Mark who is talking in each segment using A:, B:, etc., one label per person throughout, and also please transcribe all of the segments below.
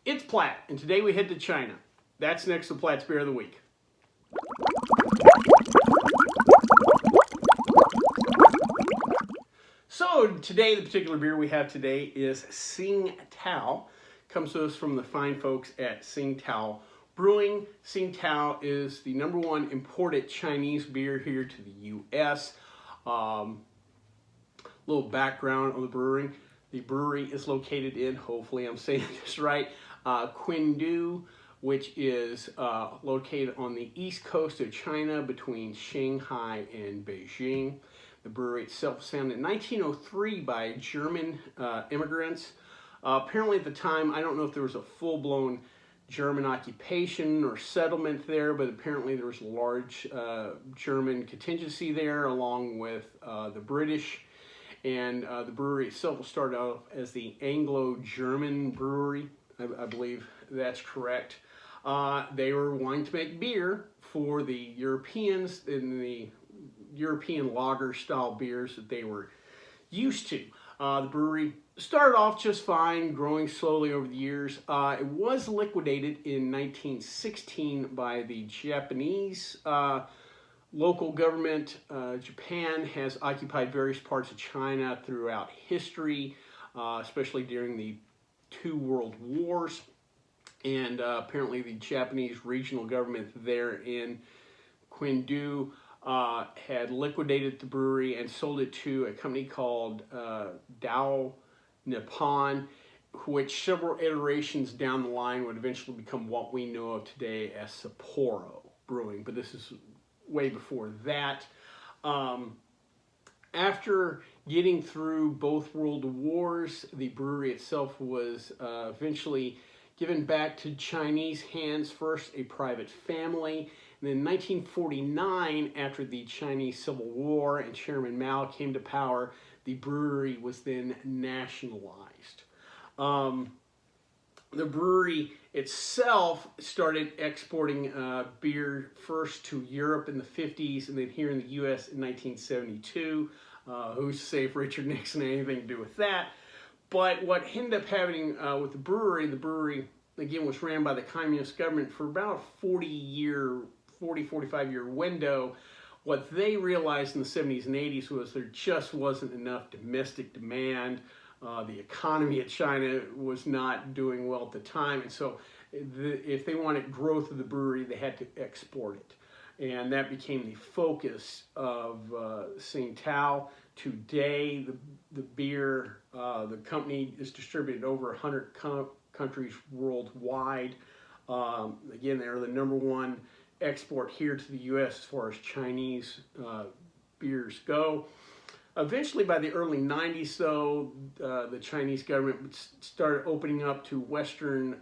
A: It's Platt, and today we head to China. That's next to Platt's Beer of the Week. So today, the particular beer we have today is Singtao. Comes to us from the fine folks at Singtal Brewing. Singtao is the #1 imported Chinese beer here to the U.S. Little background on the brewery. The brewery is located in, hopefully I'm saying this right, Chengdu, which is located on the east coast of China between Shanghai and Beijing. The brewery itself was founded in 1903 by German immigrants. Apparently at the time, I don't know if there was a full-blown German occupation or settlement there, but apparently there was a large German contingency there along with the British. And the brewery itself started out as the Anglo-German brewery. I believe that's correct. They were wanting to make beer for the Europeans in the European lager style beers that they were used to. The brewery started off just fine, growing slowly over the years. It was liquidated in 1916 by the Japanese local government. Japan has occupied various parts of China throughout history, especially during the 2 world wars. And apparently the Japanese regional government there in Chengdu had liquidated the brewery and sold it to a company called Dao Nippon, which several iterations down the line would eventually become what we know of today as Sapporo Brewing. But this is way before that. After getting through both world wars, the brewery itself was eventually given back to Chinese hands, first a private family. And then in 1949, after the Chinese Civil War and Chairman Mao came to power, the brewery was then nationalized. The brewery itself started exporting beer first to Europe in the 50s and then here in the U.S. in 1972. Who's to say if Richard Nixon had anything to do with that? But what ended up happening with the brewery, again, was ran by the communist government for about a 45-year window. What they realized in the 70s and 80s was there just wasn't enough domestic demand. The economy of China was not doing well at the time, and so if they wanted growth of the brewery, they had to export it. And that became the focus of Singtao. Today, the beer, the company is distributed over 100 countries worldwide. Again, they're the #1 export here to the U.S. as far as Chinese beers go. Eventually, by the early 90s, though, the Chinese government started opening up to Western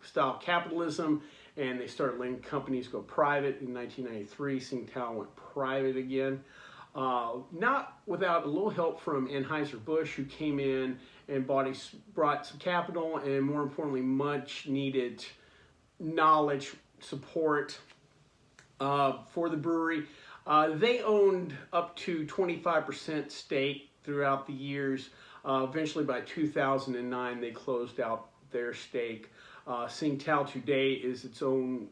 A: style capitalism, and they started letting companies go private. In 1993, Singtel went private again. Not without a little help from Anheuser-Busch, who came in and brought some capital and, more importantly, much needed knowledge, support for the brewery. They owned up to 25% stake throughout the years. Eventually, by 2009, they closed out their stake. Singtel today is its own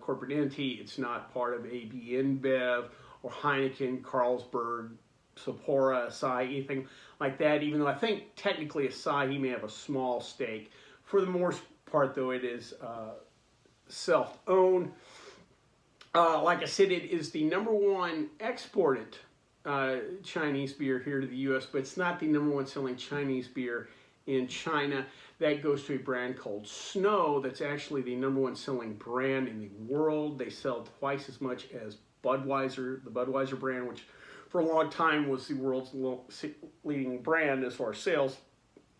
A: corporate entity. It's not part of AB InBev or Heineken, Carlsberg, Sapporo, Asahi, anything like that, even though I think technically Asahi may have a small stake. For the most part, though, it is self-owned. Like I said, it is the #1 exported Chinese beer here to the U.S., but it's not the #1 selling Chinese beer in China. That goes to a brand called Snow that's actually the #1 selling brand in the world. They sell twice as much as Budweiser, the Budweiser brand, which for a long time was the world's leading brand as far as sales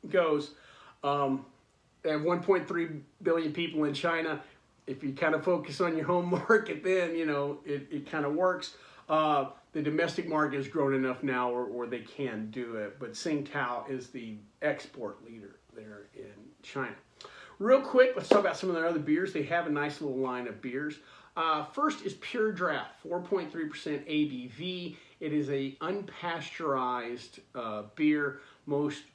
A: goes. They have 1.3 billion people in China. If you kind of focus on your home market, then, you know, it kind of works. The domestic market has grown enough now where they can do it, but Singtao is the export leader there in China. Real quick, let's talk about some of their other beers. They have a nice little line of beers. First is Pure Draft, 4.3% ABV. It is a unpasteurized beer. Most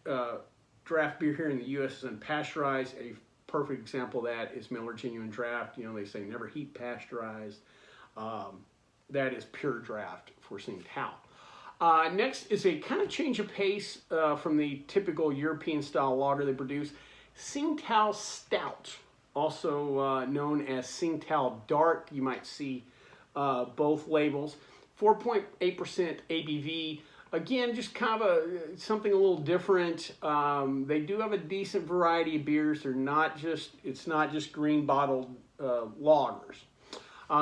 A: draft beer here in the U.S. is unpasteurized. A perfect example of that is Miller Genuine Draft. You know, they say never heat pasteurized. That is pure draft for Singtal. Next is a kind of change of pace from the typical European style lager they produce. Singtal Stout, also known as Singtel Dark. You might see both labels. 4.8% ABV. Again, just kind of something a little different. They do have a decent variety of beers. It's not just green bottled lagers.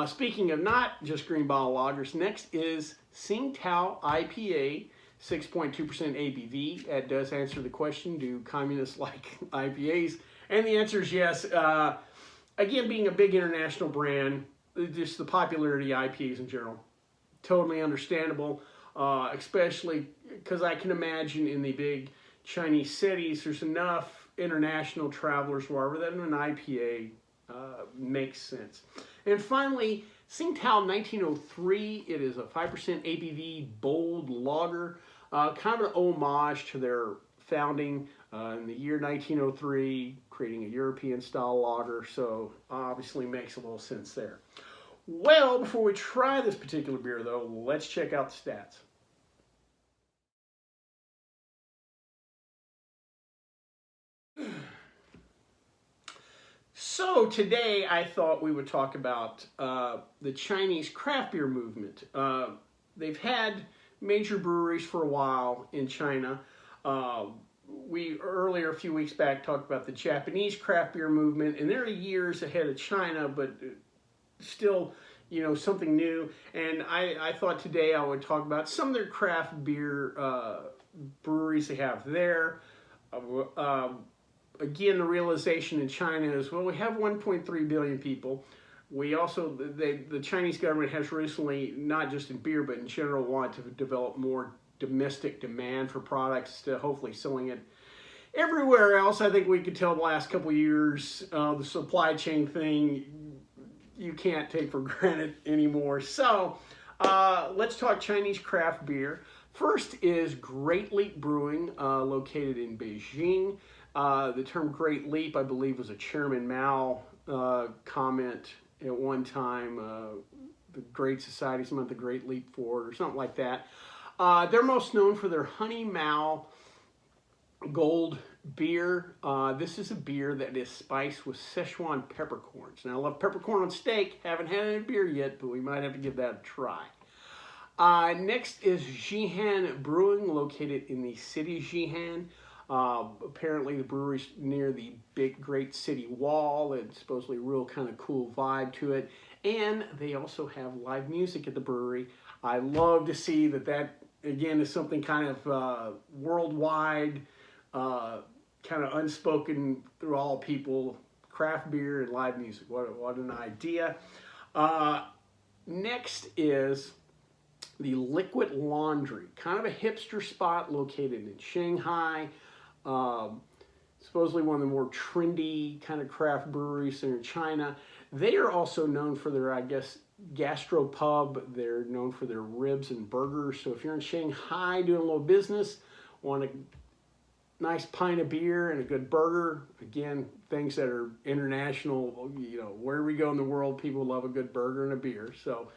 A: Speaking of not just green bottle lagers, next is Singtal Ipa, 6.2% ABV. That does answer the question, do communists like IPAs? And the answer is yes. Again, being a big international brand, just the popularity of IPAs in general, totally understandable, especially because I can imagine in the big Chinese cities, there's enough international travelers wherever that an IPA makes sense. And finally, Singtal 1903. It is a 5% ABV bold lager, kind of an homage to their founding in the year 1903, creating a European style lager. So obviously makes a little sense there. Well, before we try this particular beer though, let's check out the stats. So today I thought we would talk about the Chinese craft beer movement. They've had major breweries for a while in China. We earlier, a few weeks back, talked about the Japanese craft beer movement, and they're years ahead of China, but still, you know, something new. And I thought today I would talk about some of their craft beer breweries they have there. Again, the realization in China is, well, we have 1.3 billion people. We also, the Chinese government has recently, not just in beer, but in general, wanted to develop more domestic demand for products to hopefully selling it everywhere else. I think we could tell the last couple of years, the supply chain thing, you can't take for granted anymore. So let's talk Chinese craft beer. First is Great Leap Brewing, located in Beijing. The term Great Leap, I believe, was a Chairman Mao comment at one time. The Great Society, something like the Great Leap Forward or something like that. They're most known for their Honey Mao Gold beer. This is a beer that is spiced with Szechuan peppercorns. Now, I love peppercorn on steak. Haven't had any beer yet, but we might have to give that a try. Next is Jihan Brewing, located in the city of Jihan. Apparently the brewery's near the big great city wall. It's supposedly a real kind of cool vibe to it. And they also have live music at the brewery. I love to see that again is something kind of worldwide, kind of unspoken through all people, craft beer and live music. What an idea. Next is the Liquid Laundry, kind of a hipster spot located in Shanghai. Supposedly one of the more trendy kind of craft breweries in China. They are also known for their, I guess, gastropub. They're known for their ribs and burgers. So if you're in Shanghai doing a little business, want a nice pint of beer and a good burger, again, things that are international, you know, where we go in the world, people love a good burger and a beer. So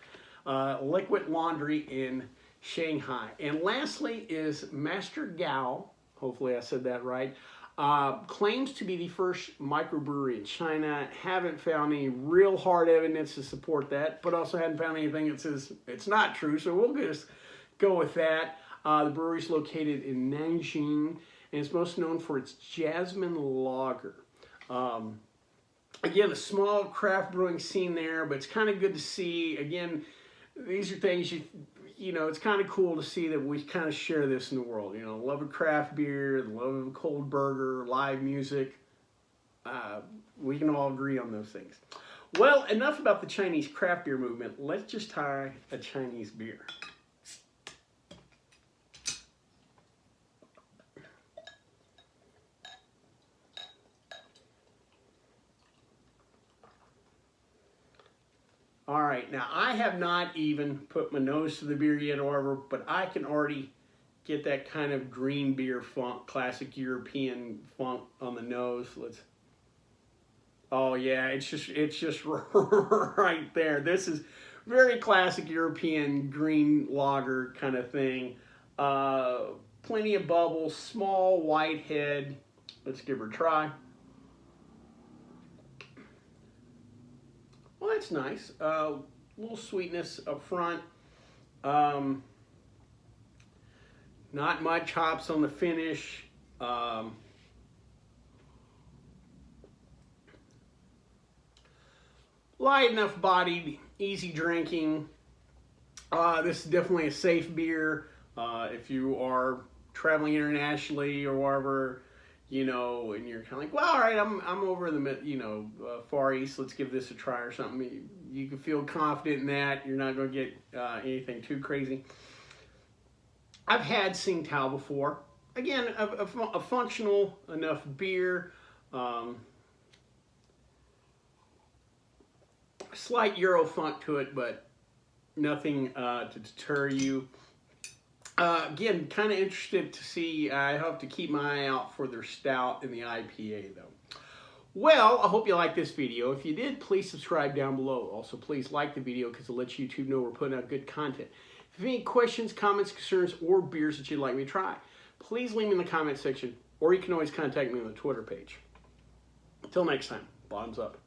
A: Liquid Laundry in Shanghai. And lastly is Master Gao, hopefully I said that right, claims to be the first microbrewery in China. Haven't found any real hard evidence to support that, but also hadn't found anything that says it's not true, so we'll just go with that. The brewery's located in Nanjing, and it's most known for its Jasmine Lager. Again, a small craft brewing scene there, but it's kind of good to see. Again, these are things you know, it's kind of cool to see that we kind of share this in the world. You know, love of craft beer, the love of a cold burger, live music. We can all agree on those things. Well, enough about the Chinese craft beer movement. Let's just try a Chinese beer. All right, now I have not even put my nose to the beer yet, however, but I can already get that kind of green beer funk, classic European funk on the nose. Oh yeah, it's just right there. This is very classic European green lager kind of thing. Plenty of bubbles, small white head. Let's give her a try. Well, that's nice. Little sweetness up front. Not much hops on the finish. Light enough bodied, easy drinking. This is definitely a safe beer. If you are traveling internationally or wherever, you know, and you're kind of like, well, all right, I'm over in the Far East. Let's give this a try or something. You can feel confident in that. You're not going to get anything too crazy. I've had Singtao before. Again, a functional enough beer. Slight Euro funk to it, but nothing to deter you. Again, kind of interested to see. I hope to keep my eye out for their stout and the IPA, though. Well, I hope you liked this video. If you did, please subscribe down below. Also, please like the video because it lets YouTube know we're putting out good content. If you have any questions, comments, concerns, or beers that you'd like me to try, please leave them in the comment section, or you can always contact me on the Twitter page. Until next time, bottoms up.